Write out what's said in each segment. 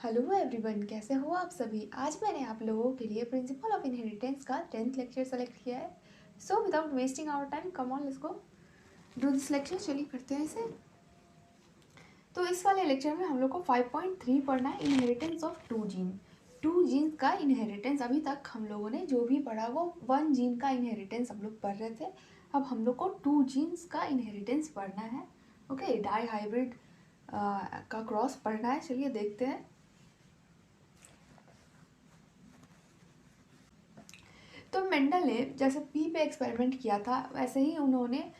Hello everyone, कैसे हो आप सभी। आज मैंने आप लोगों के लिए प्रिंसिपल ऑफ इनहेरिटेंस का 10th लेक्चर सेलेक्ट किया है। So without wasting our time, come on let's go do this lecture. चलिए करते हैं इसे। तो इस वाले लेक्चर में हम लोग को 5.3 पढ़ना है, inheritance of two gene. Two gene का इनहेरिटेंस। अभी तक हम लोगों ने जो भी पढ़ा वो वन जीन का इनहेरिटेंस हम लोग पढ़ रहे थे। अब हम लोग को टू जीन्स का इनहेरिटेंस पढ़ना है। ओके, डाई हाइब्रिड का क्रॉस पढ़ना है। चलिए देखते हैं। तो मेंडल ने जैसे पी पे एक्सपेरिमेंट किया था, वैसे ही उन्होंने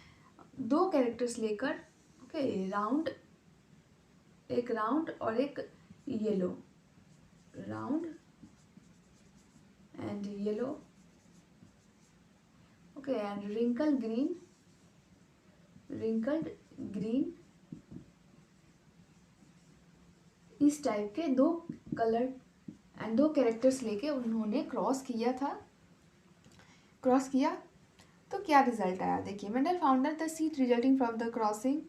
दो कैरेक्टर्स लेकर, ओके, एक राउंड और एक yellow, round and yellow, okay, and wrinkled green, इस टाइप के दो कलर एंड दो कैरेक्टर्स लेके उन्होंने क्रॉस किया था। क्रॉस किया तो क्या रिजल्ट आया, देखिए। Mendel found that the seed resulting from the crossing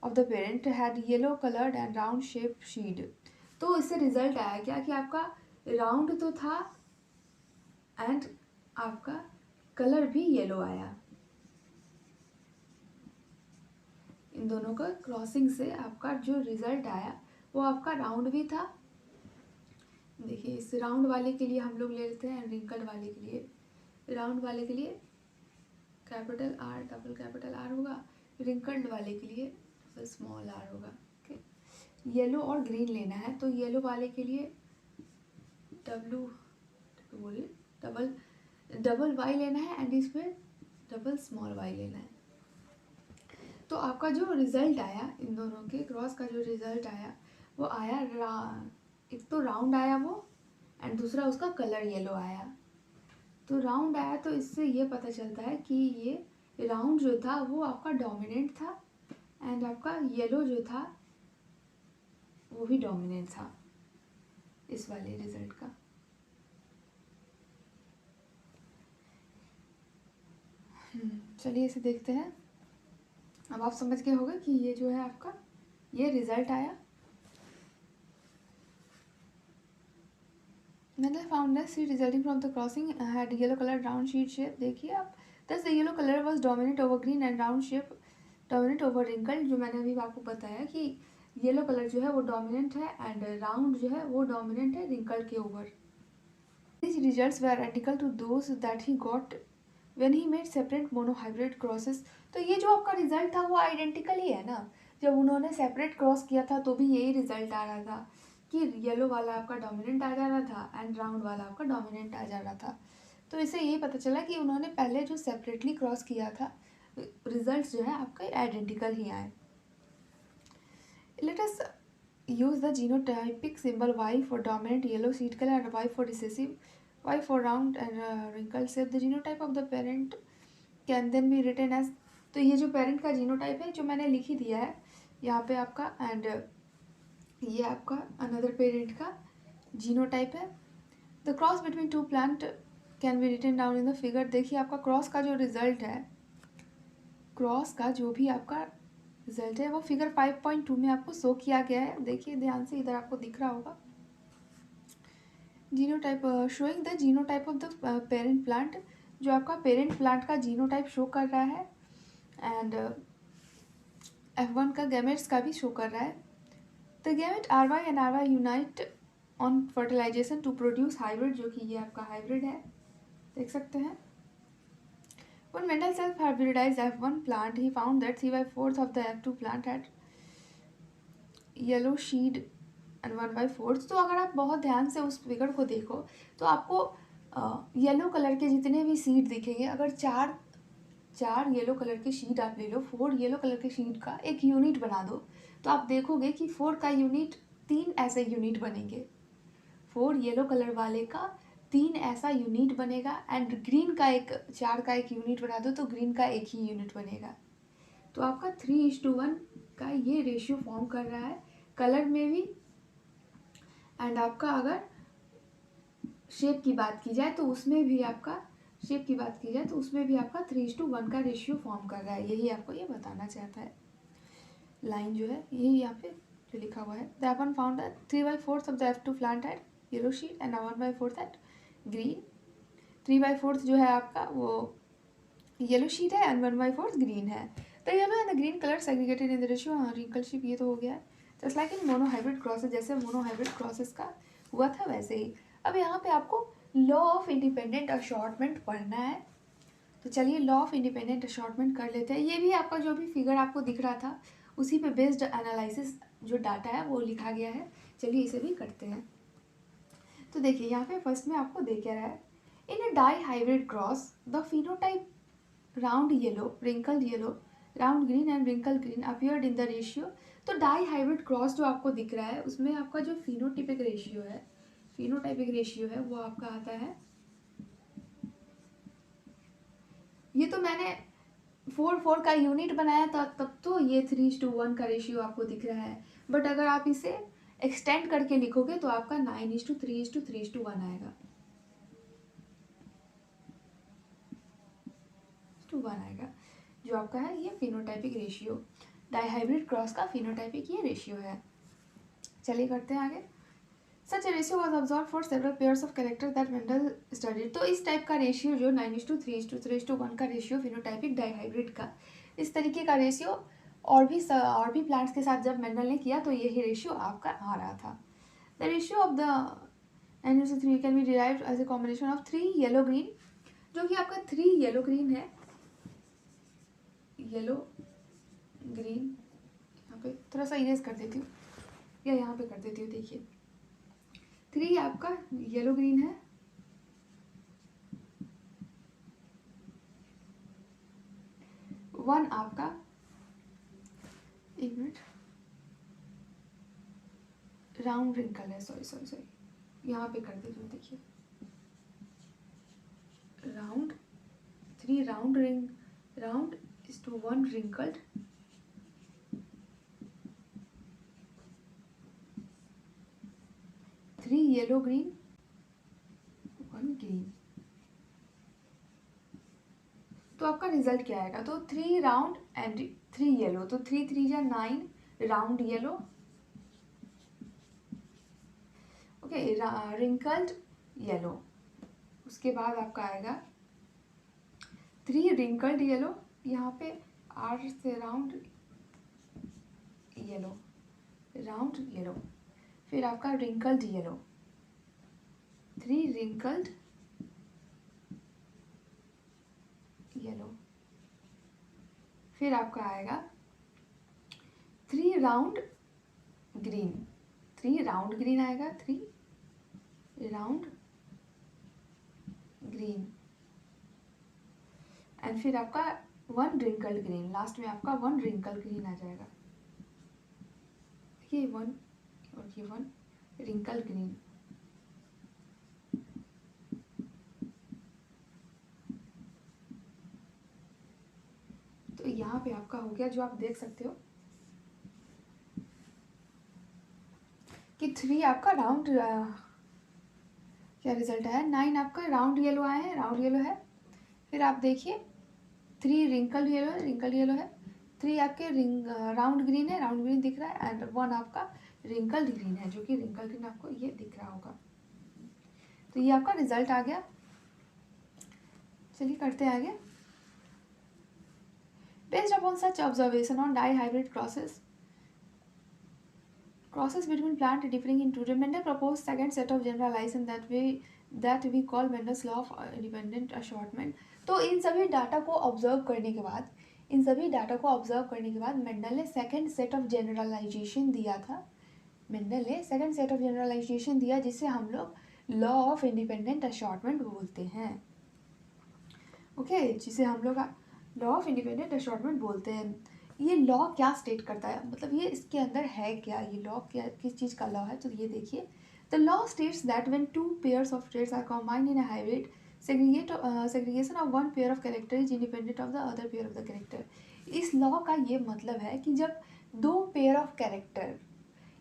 of the parent had yellow coloured and round shape seed. तो इससे रिजल्ट आया क्या कि आपका राउंड तो था एंड आपका कलर भी येलो आया। इन दोनों का क्रॉसिंग से आपका जो रिजल्ट आया वो आपका राउंड भी था। देखिए, इस राउंड वाले के लिए हम लोग ले लेते हैं, रिंकल्ड वाले के लिए, राउंड वाले के लिए capital R, double capital R होगा, रिंकल्ड वाले के लिए स्मॉल आर होगा। ओके, येलो और ग्रीन लेना है तो येलो वाले के लिए डब्लू बोलिए डबल डबल वाई लेना है एंड इस पर डबल स्मॉल वाई लेना है। तो आपका जो रिजल्ट आया, इन दोनों के क्रॉस का जो रिजल्ट आया वो आया एक तो राउंड आया वो, एंड दूसरा उसका कलर येलो आया। तो राउंड आया तो इससे ये पता चलता है कि ये राउंड जो था वो आपका डोमिनेंट था एंड आपका येलो जो था वो भी डोमिनेंट था इस वाले रिजल्ट का। चलिए इसे देखते हैं। अब आप समझ गए होंगे कि ये जो है आपका ये रिजल्ट आया। Mendel found that seed resulting from the crossing had yellow colored round seed shape. देखिए आप, thus the yellow color was dominant over green and round shape dominant over wrinkled। जो मैंने अभी आपको बताया कि येलो कलर जो है वो डोमिनेंट है एंड राउंड जो है वो डोमिनेंट है रिंकल्ड के over. These results were identical to those that he got when he made separate monohybrid crosses। तो ये जो आपका रिजल्ट था वो आइडेंटिकल ही है ना। जब उन्होंने सेपरेट क्रॉस किया था तो भी यही रिजल्ट आ रहा था कि येलो वाला आपका डोमिनेंट आ जा रहा था एंड राउंड वाला आपका डोमिनेंट आ जा रहा था। तो इससे यही पता चला कि उन्होंने पहले जो सेपरेटली क्रॉस किया था, रिजल्ट्स जो है आपके आइडेंटिकल ही आए। Let us use the genotypic symbol Y for dominant yellow seed color and Y for recessive, Y for round and wrinkled shape. The genotype of the parent can then be written as, तो ये जो parent का genotype है जो मैंने लिख ही दिया है यहाँ पे आपका, एंड ये आपका अनदर पेरेंट का जीनोटाइप है। The cross between two plant can be written down in the figure. देखिए आपका क्रॉस का जो रिजल्ट है, क्रॉस का जो भी आपका रिजल्ट है वो फिगर 5.2 में आपको शो किया गया है। देखिए ध्यान से, इधर आपको दिख रहा होगा genotype, showing the genotype of the parent plant. जो आपका पेरेंट प्लांट का जीनोटाइप शो कर रहा है एंड F1 का गैमेट्स का भी शो कर रहा है। The gamete RY and RY unite on fertilisation to produce hybrid, जो कि ये आपका हाइब्रिड है, देख सकते हैं। When Mendel self-hybridized F1 plant, he found that 3/4 of the F2 plant had yellow seed and 1/4। तो अगर आप बहुत ध्यान से उस फिगर को देखो तो आपको येलो कलर के जितने भी सीड दिखेंगे, अगर चार येलो कलर के शीट आप ले लो, 4 येलो कलर के शीट का एक यूनिट बना दो, तो आप देखोगे कि 4 का यूनिट 3 ऐसे यूनिट बनेंगे। 4 येलो कलर वाले का 3 ऐसा यूनिट बनेगा एंड ग्रीन का 4 का एक यूनिट बना दो तो ग्रीन का एक ही यूनिट बनेगा। तो आपका 3:1 का ये रेशियो फॉर्म कर रहा है कलर में भी, एंड आपका अगर शेप की बात की जाए तो उसमें भी आपका 3:1 का रेशियो फॉर्म कर रहा है। यही आपको ये बताना चाहता है, लाइन जो है यही यहाँ पे जो लिखा हुआ है, the F1 found that 3/4 of the F2 plant had yellow seed and 1/4 had green. 3/4 जो है आपका वो येलो शीट है एंड 1/4 ग्रीन है। The yellow and the green colour segregated in the ratio, wrinkle ship ये तो हो गया है। Just like in monohybrid crosses, जैसे मोनोहाइब्रिड क्रॉसेस का हुआ था वैसे ही। अब यहाँ पे आपको लॉ ऑफ इंडिपेंडेंट असॉर्टमेंट पढ़ना है, तो चलिए लॉ ऑफ इंडिपेंडेंट असॉर्टमेंट कर लेते हैं। ये भी आपका जो भी फिगर आपको दिख रहा था उसी पे बेस्ड एनालिसिस जो डाटा है वो लिखा गया है। चलिए इसे भी करते हैं। तो देखिए यहाँ पे फर्स्ट में आपको दे क्या रहा है, in a di hybrid cross the phenotype round yellow, wrinkle yellow, round green and wrinkle green appeared in the ratio. तो डाई हाइब्रिड क्रॉस जो आपको दिख रहा है उसमें आपका जो फिनोटाइपिक रेशियो है वो आपका आता है, ये तो मैंने 4 का यूनिट बनाया था तब तो ये 3:1 का रेशियो आपको दिख रहा है, बट अगर आप इसे एक्सटेंड करके लिखोगे तो आपका 9:3:3:1 आएगा, 1 आएगा, जो आपका है ये फिनोटाइपिक रेशियो, डाइहाइब्रिड क्रॉस का फिनोटाइपिक ये रेशियो है। चलिए करते हैं आगे। सच a ratio was observed for several pairs of characters that Mendel studied। तो इस टाइप का रेशियो जो 9:3:3:1 का रेशियो फिनोटाइपिक डाइहाइब्रिड का, इस तरीके का रेशियो और भी प्लांट्स के साथ जब मेंडल ने किया तो यही रेशियो आपका आ रहा था। The ratio of the 9:3 can be derived as a combination of 3 yellow green, जो कि आपका 3 येलो ग्रीन है, येलो ग्रीन, यहाँ पे थोड़ा सा इरेज कर देती हूँ या यहाँ पे कर देती हूँ। देखिए 3 आपका येलो ग्रीन है, 1 आपका, एक मिनट, राउंड रिंकल है, सॉरी यहाँ पे कर देती हूँ। देखिए round 3 round is to 1 wrinkled, 3 yellow green, 1 green. तो आपका रिजल्ट क्या आएगा, तो 3 राउंड एंड 3 येलो, तो 3 3 या 9 round yellow, okay, wrinkled yellow. उसके बाद आपका आएगा 3 रिंकल्ड येलो, यहाँ पे R से राउंड येलो, फिर आपका रिंकल्ड येलो, 3 रिंकल्ड येलो, फिर आपका आएगा 3 राउंड ग्रीन आएगा, 3 राउंड ग्रीन, एंड फिर आपका 1 रिंकल ग्रीन, लास्ट में आपका 1 रिंकल ग्रीन आ जाएगा, ये 1 और ये 1 रिंकल ग्रीन। तो यहाँ पे आपका हो गया, जो आप देख सकते हो कि 3 आपका राउंड, क्या रिजल्ट आया, 9 आपका राउंड येलो आया है, राउंड येलो है। फिर आप देखिए 3 रिंकल येलो है, 3 आपके राउंड ग्रीन है, राउंड ग्रीन दिख रहा है, एंड 1 आपका रिंकल ग्रीन है, जो कि रिंकल ग्रीन आपको ये दिख रहा होगा। तो ये आपका रिजल्ट आ गया। चलिए करते हैं आगे। Based upon such observation on dihybrid crosses between plant differing in two, Mendel proposed second set of generalization that we call Mendel's law of independent assortment। तो इन सभी डाटा को ऑब्जर्व करने के बाद मेंडल ने सेकंड सेट ऑफ जनरलाइजेशन दिया, जिसे हम लोग लॉ ऑफ इंडिपेंडेंट असॉर्टमेंट बोलते हैं। ओके, जिसे हम लोग लॉ ऑफ इंडिपेंडेंट असॉर्टमेंट बोलते हैं। ये लॉ क्या स्टेट करता है, मतलब ये इसके अंदर है क्या, ये लॉ क्या, किस चीज़ का लॉ है, तो ये देखिए, the law states that when 2 pairs of traits are combined in a hybrid, segregation of one pair of character is independent of the other pair of the character। इस लॉ का ये मतलब है कि जब 2 पेयर ऑफ कैरेक्टर,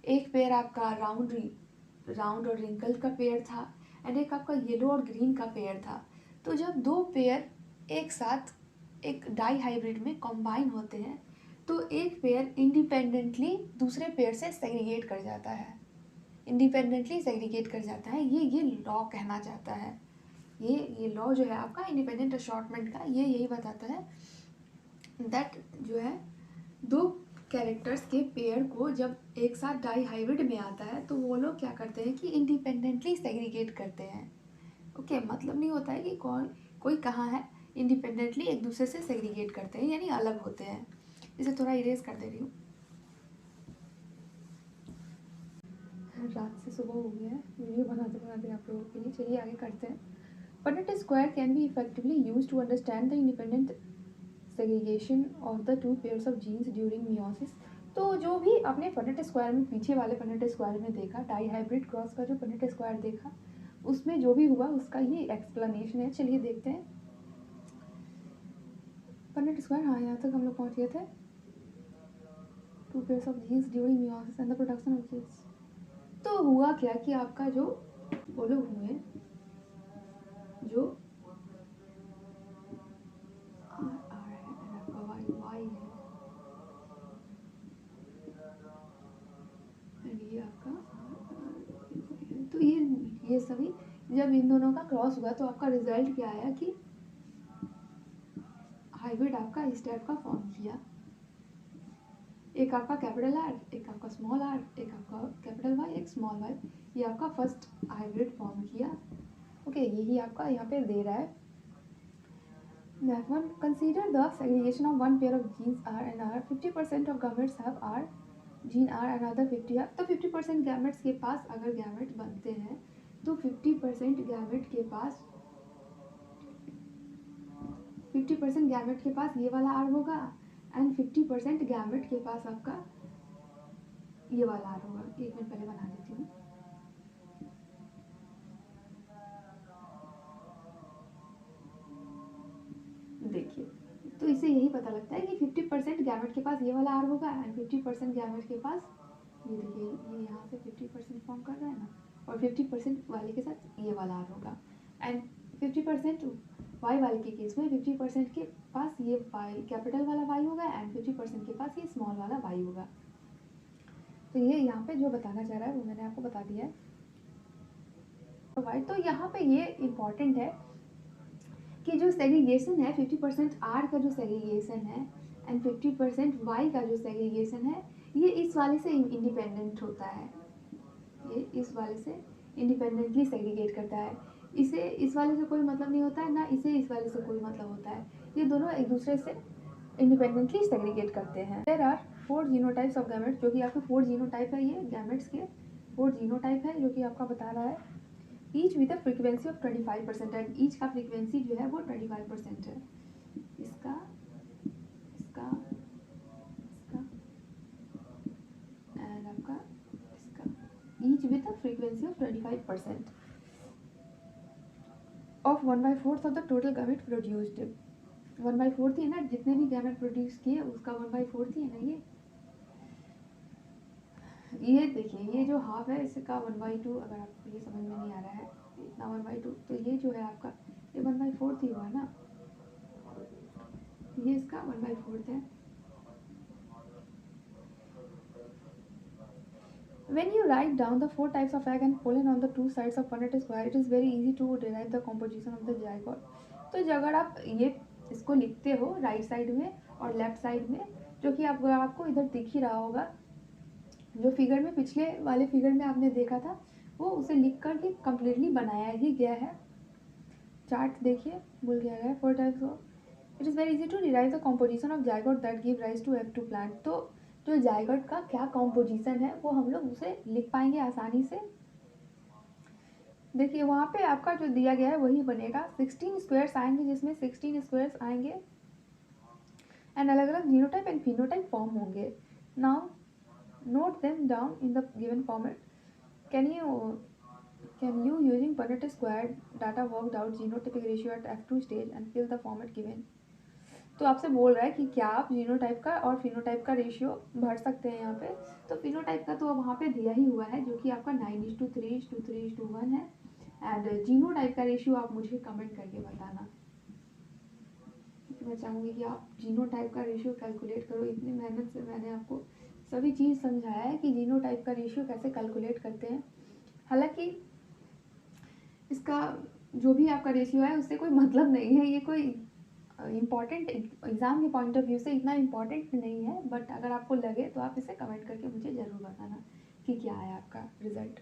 एक pair आपका round और रिंकल का पेयर था एंड एक आपका येलो और ग्रीन का पेयर था, तो जब 2 पेयर एक साथ एक डाई हाइब्रिड में कंबाइन होते हैं तो एक पेयर इंडिपेंडेंटली दूसरे पेयर से सेग्रीगेट कर जाता है, इंडिपेंडेंटली सेग्रीगेट कर जाता है, ये लॉ कहना चाहता है। ये लॉ जो है आपका इंडिपेंडेंट असॉर्टमेंट का, ये यही बताता है दैट जो है दो कैरेक्टर्स के पेयर को जब एक साथ डाई हाइब्रिड में आता है तो वो लोग क्या करते हैं कि इंडिपेंडेंटली सेग्रीगेट करते हैं। ओके, मतलब नहीं होता है कि कोई कहाँ है, इंडिपेंडेंटली एक दूसरे से सेग्रीगेट करते हैं, यानी अलग होते हैं। इसे थोड़ा इरेज कर दे रही हूँ। रात से सुबह हो गया है, वीडियो बनाते बनाते आप लोगों के लिए। चलिए आगे करते हैं। Punnett square can be effectively used to understand the independent segregation of the two pairs of genes during meiosis। तो जो भी आपने पनेट स्क्वायर में, पीछे वाले पनेट स्क्वायर में देखा, डाई हाइब्रिड क्रॉस का जो पनेट स्क्वायर देखा, उसमें जो भी हुआ उसका ये एक्सप्लेनेशन है। चलिए देखते हैं पनेट स्क्वायर। हाँ, यहाँ तक हम लोग पहुँच गए थे। Two pairs of genes during meiosis and the production of genes. तो हुआ क्या कि आपका जो वो लोग हुए, जो आर है और आपका वाई वाई है, ये आपका तो ये सभी जब इन दोनों का क्रॉस हुआ तो आपका रिजल्ट क्या आया कि हाइब्रिड आपका इस टाइप का फॉर्म किया। एक आपका कैपिटल आर, एक आपका स्मॉल आर, एक आपका कैपिटल वाई, एक स्मॉल वाई, ये आपका फर्स्ट हाइब्रिड फॉर्म किया। ओके, यही आपका यहाँ पे दे रहा है। That one, consider the segregation of one pair of genes R and R. 50% of gametes have R, gene R, and other 50 have। तो 50% gametes के पास अगर गैमेट बनते हैं तो 50% गैमेट के पास 50% गैमेट के पास ये वाला R होगा एंड 50% गैमेट के पास आपका ये वाला R होगा। एक मिनट पहले बना देती हूँ। देखिए, तो इससे यही पता लगता है कि 50% गैमेट के पास ये वाला R होगा एंड 50% गैमेट के पास ये देखिए, ये यहाँ से 50% फॉर्म कर रहा है ना, और 50% वाले के साथ ये वाला R होगा एंड 50% वाई वाले के केस में 50% के पास ये वाई कैपिटल वाला वाई होगा एंड 50% के पास ये स्मॉल वाला वाई होगा। तो ये यहाँ पे जो बताना चाह रहा है वो मैंने आपको बता दिया है। वाई तो यहाँ पे ये इम्पॉर्टेंट है कि जो सेग्रीगेशन है 50% आर का जो सेग्रीगेशन है एंड 50% वाई का जो सेग्रीगेशन है, ये इस वाले से इंडिपेंडेंट होता है, ये इस वाले से इंडिपेंडेंटली सेग्रीगेट करता है। इसे इस वाले से कोई मतलब नहीं होता है, ना इसे इस वाले से कोई मतलब होता है, ये दोनों एक दूसरे से इंडिपेंडेंटली सेग्रीगेट करते हैं। There are 4 genotypes of gametes, जो कि आपके 4 जीनोटाइप है, ये गैमेट्स के 4 जीनोटाइप है जो कि आपका बता रहा है। Each with a frequency of 25% and each का फ्रीक्वेंसी जो है वो 25% है। इसका इसका इसका एंड आपका इसका, each with a frequency of 25% of 1/4 of the total gamete produced. 1/4 ही है ना, जितने भी गैमेट प्रोड्यूस किए उसका 1/4 ही है ना। ये देखिए, ये जो हाफ है इसका 1/2, अगर आपको ये समझ में नहीं आ रहा है इतना 1/2, तो ये जो है आपका ये 1/4 ही हुआ ना, ये इसका 1/4 है। When you write down the 4 types of egg and pollen on the two sides of Punnett square, it is very easy to derive the composition of the zygote। तो अगर आप ये इसको लिखते हो राइट साइड में और लेफ्ट साइड में, जो कि आपको इधर दिख ही रहा होगा, जो फिगर में पिछले वाले फिगर में आपने देखा था वो उसे लिख कर के कम्प्लीटली बनाया ही गया है। चार्ट देखिए, भूल गया है। 4 types of, it is very easy to derive the composition of zygote that give rise to F2 plant. तो जो जायगोट का क्या कॉम्पोजिशन है वो हम लोग उसे लिख पाएंगे आसानी से। देखिए वहाँ पे आपका जो दिया गया है वही बनेगा। 16 स्क्वायर्स आएंगे, जिसमें 16 स्क्वायर्स आएंगे एंड अलग अलग जीनोटाइप एंड फिनोटाइप फॉर्म होंगे। Now note them down in the given format. Can you using Punnett square data worked out genotypic ratio at F2 stage and fill the format given। तो आपसे बोल रहा है कि क्या आप जीनोटाइप का और फिनोटाइप का रेशियो भर सकते हैं यहाँ पे। तो फिनोटाइप का तो अब वहाँ पे दिया ही हुआ है, जो कि आपका 9:3:3:1 है एंड जीनोटाइप का रेशियो आप मुझे कमेंट करके बताना। मैं चाहूँगी कि आप जीनोटाइप का रेशियो कैलकुलेट करो। इतनी मेहनत से मैंने आपको सभी चीज़ समझाया है कि जीनोटाइप का रेशियो कैसे कैलकुलेट करते हैं। हालांकि इसका जो भी आपका रेशियो है उससे कोई मतलब नहीं है, ये कोई इम्पॉर्टेंट एग्ज़ाम के पॉइंट ऑफ व्यू से इतना इम्पॉर्टेंट नहीं है, बट अगर आपको लगे तो आप इसे कमेंट करके मुझे ज़रूर बताना कि क्या है आपका रिजल्ट।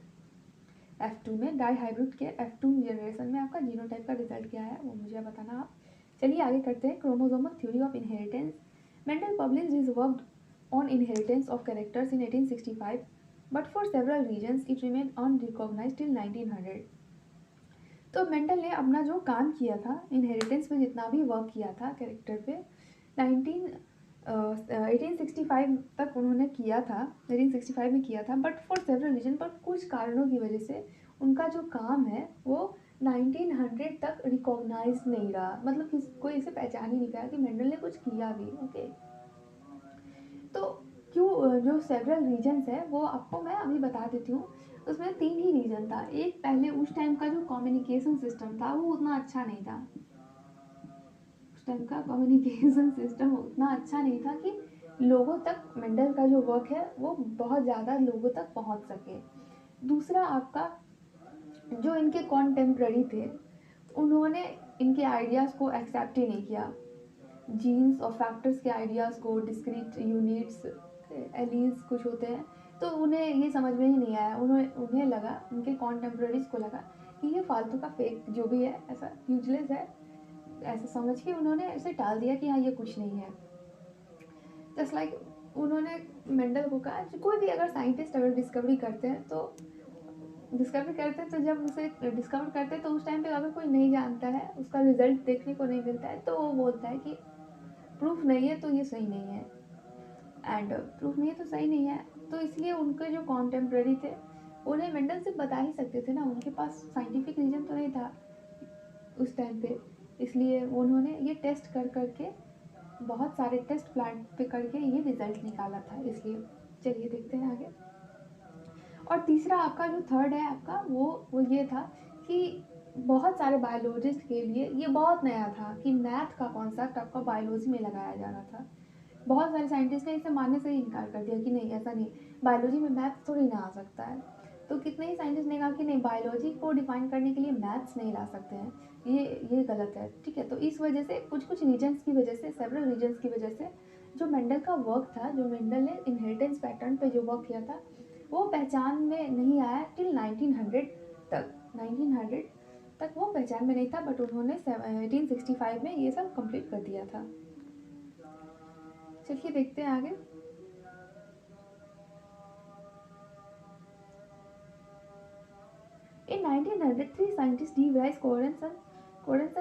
F2 में डाई हाइब्रिड के F2 जनरेशन में आपका जीनोटाइप का रिजल्ट क्या है वो मुझे बताना आप। चलिए आगे करते हैं। Chromosomal theory of inheritance. Mendel published his work on inheritance of characters in 1865, but for several reasons it remain unrecognised till 1900। तो मेंडल ने अपना जो काम किया था इनहेरिटेंस पे, जितना भी वर्क किया था कैरेक्टर पे, 1865 तक उन्होंने किया था, 1865 में किया था, बट फॉर सेवरल रीजन, पर कुछ कारणों की वजह से उनका जो काम है वो 1900 तक रिकॉग्नाइज नहीं रहा, मतलब कोई इसे पहचान ही नहीं पाया कि मेंडल ने कुछ किया भी। ओके, तो क्यों, जो सेवरल रीजन्स है वो आपको मैं अभी बता देती हूँ। उसमें 3 ही रीजन था। एक, पहले उस टाइम का जो कम्युनिकेशन सिस्टम था वो उतना अच्छा नहीं था। उस टाइम का कम्युनिकेशन सिस्टम उतना अच्छा नहीं था कि लोगों तक मेंडल का जो वर्क है वो बहुत ज़्यादा लोगों तक पहुंच सके। दूसरा, आपका जो इनके कॉन्टेम्प्ररी थे उन्होंने इनके आइडियाज़ को एक्सेप्ट ही नहीं किया। जीन्स और फैक्टर्स के आइडियाज़ को, डिस्क्रीट यूनिट्स, एलीज कुछ होते हैं, तो उन्हें ये समझ में ही नहीं आया। उन्हें लगा, उनके कॉन्टेम्प्ररीज को लगा कि ये फालतू का फेक जो भी है, ऐसा यूजलेस है, ऐसा समझ के उन्होंने इसे टाल दिया कि हाँ ये कुछ नहीं है। जस्ट लाइक उन्होंने मेंडल को कहा कोई भी अगर साइंटिस्ट अगर डिस्कवरी करते हैं तो जब उसे डिस्कवर करते हैं तो उस टाइम पे अगर कोई नहीं जानता है, उसका रिजल्ट देखने को नहीं मिलता है, तो वो बोलता है कि प्रूफ नहीं है तो ये सही नहीं है, एंड प्रूफ नहीं है तो सही नहीं है। तो इसलिए उनके जो कॉन्टेम्प्ररी थे उन्हें मेंडल से बता ही सकते थे ना, उनके पास साइंटिफिक रीजन तो नहीं था उस टाइम पे। इसलिए उन्होंने ये टेस्ट कर करके, बहुत सारे टेस्ट प्लांट पे करके ये रिजल्ट निकाला था। इसलिए चलिए देखते हैं आगे। और तीसरा आपका जो थर्ड है आपका, वो ये था कि बहुत सारे बायोलॉजिस्ट के लिए ये बहुत नया था कि मैथ का कॉन्सेप्ट आपका बायोलॉजी में लगाया जा रहा था। बहुत सारे साइंटिस्ट ने इसे मानने से ही इनकार कर दिया कि नहीं, ऐसा नहीं, बायोलॉजी में मैथ्स थोड़ी ना आ सकता है। तो कितने ही साइंटिस्ट ने कहा कि नहीं, बायोलॉजी को डिफाइन करने के लिए मैथ्स नहीं ला सकते हैं, ये गलत है। ठीक है, तो इस वजह से कुछ रीजन्स की वजह से, सेवरल रीजन्स की वजह से जो मेंडल का वर्क था, जो मेंडल ने इनहेरिटेंस पैटर्न पे जो वर्क किया था, वो पहचान में नहीं आया टिल 1900 तक। 1900 तक वो पहचान में नहीं था, बट उन्होंने 1865 में ये सब कंप्लीट कर दिया था। चलिए देखते हैं आगे। In 1900, 3 scientists D. Rice, Corenson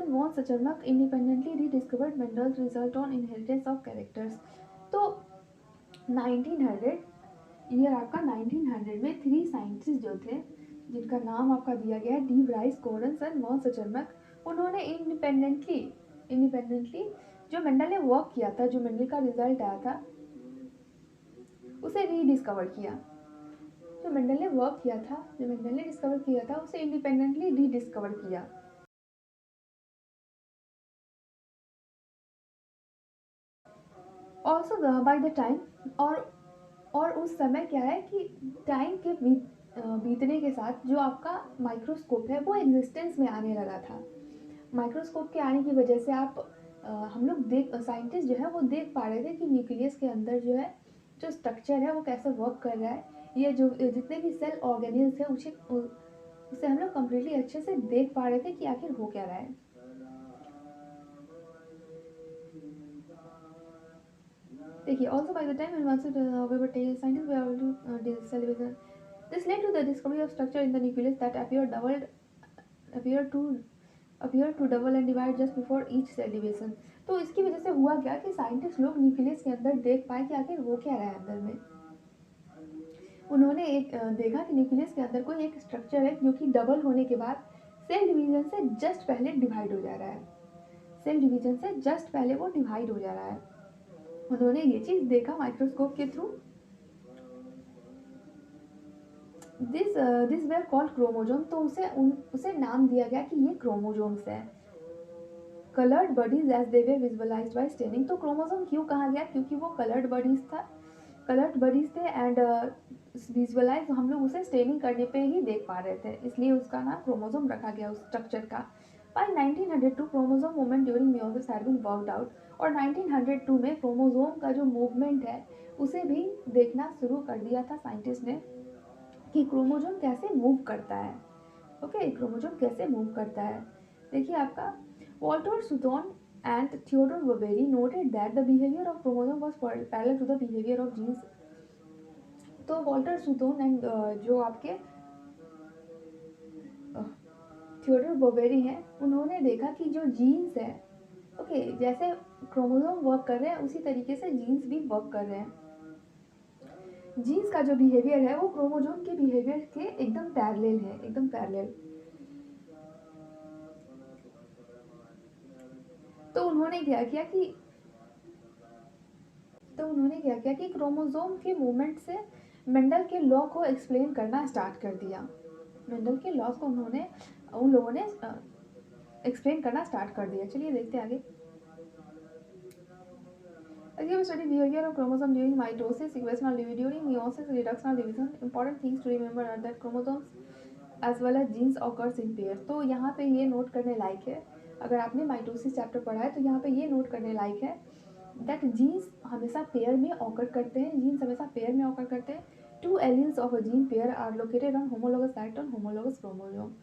von Schermak independently rediscovered Mendel's result on inheritance of characters. तो 1900 ईयर आपका 1900 में 3 साइंटिस्ट जो थे, जिनका नाम आपका दिया गया है डी ब्राइस, कोरनसन, वॉन सचरमक, उन्होंने इंडिपेंडेंटली जो मेंडल ने वर्क किया था, जो मेंडल का रिजल्ट आया था, उसे रीडिस्कवर किया। जो मेंडल ने वर्क किया था, जो मेंडल ने डिस्कवर किया था, उसे इंडिपेंडेंटली रीडिस्कवर किया। ऑल्सो बाय द टाइम, और उस समय क्या है कि टाइम के बीतने के साथ जो आपका माइक्रोस्कोप है वो एग्जिस्टेंस में आने लगा था। माइक्रोस्कोप के आने की वजह से हम लोग साइंटिस्ट जो है वो देख पा रहे थे कि न्यूक्लियस के अंदर जो है, जो स्ट्रक्चर है वो कैसे वर्क कर रहा है। ये जो जितने भी सेल ऑर्गेनिल्स हैं उसे हम लोग कम्प्लीटली अच्छे से देख पा रहे थे कि आखिर हो क्या रहा है। देखिए, also by the time advanced we were taking scientists were able to cell division. This led to the discovery of structure in the nucleus that appear to double and divide just before each cell division. तो इसकी वजह से हुआ क्या कि scientist लोग nucleus के अंदर देख पाए कि आखिर हो क्या रहा है अंदर में। उन्होंने एक देखा कि न्यूक्लियस के अंदर कोई एक स्ट्रक्चर है जो कि डबल होने के बाद सेल डिवीजन से जस्ट पहले डिवाइड हो जा रहा है। सेल डिवीजन से जस्ट पहले वो डिवाइड हो जा रहा है। उन्होंने ये चीज़ देखा माइक्रोस्कोप के through. This where called chromosome, तो उसे नाम दिया गया कि ये क्रोमोजोम्स है। colored bodies as they were visualized by staining. तो क्रोमोसोम क्यों कहा गया, क्योंकि वो कलर्ड बडीज थे एंड विजुअलाइज हम लोग उसे स्टेनिंग करने पे ही देख पा रहे थे, इसलिए उसका नाम क्रोमोसोम रखा गया उस स्ट्रक्चर का। By 1902 chromosome movement during meiosis had been worked out, और 1902 में क्रोमोसोम का जो मूवमेंट है उसे भी देखना शुरू कर दिया था साइंटिस्ट ने कि क्रोमोसोम कैसे मूव करता है। ओके, क्रोमोसोम कैसे मूव करता है। देखिए आपका Walter सुटोन and Theodore Boveri noted that the behavior of chromosome was parallel to the behavior of genes. तो वॉल्टर सुटोन एंड जो आपके थियोडोर बोवेरी हैं, उन्होंने देखा कि जो जीन्स है, ओके, जैसे क्रोमोसोम वर्क कर रहे हैं उसी तरीके से जीन्स भी वर्क कर रहे हैं। जीन्स का जो बिहेवियर है वो क्रोमोसोम के बिहेवियर के एकदम पैरेलल है, एकदम पैरेलल। तो उन्होंने क्या किया कि क्रोमोसोम के मूवमेंट से मेंडल के लॉ को एक्सप्लेन करना स्टार्ट कर दिया। मेंडल के लॉज को उन लोगों ने एक्सप्लेन करना स्टार्ट कर दिया। चलिए देखते हैं आगे। Again, we study behavior of chromosome during mitosis, sequestration of during meiosis, reduction of division. Important things to remember are that chromosomes as well as genes occurs in pairs. तो यहाँ पे ये नोट करने लायक है, अगर आपने माइटोसिस चैप्टर पढ़ा है तो यहाँ पे ये नोट करने लायक है दैट जीन्स हमेशा पेयर में ऑकर करते हैं। 2 alleles of a gene pair are located on homologous site on homologous chromosome.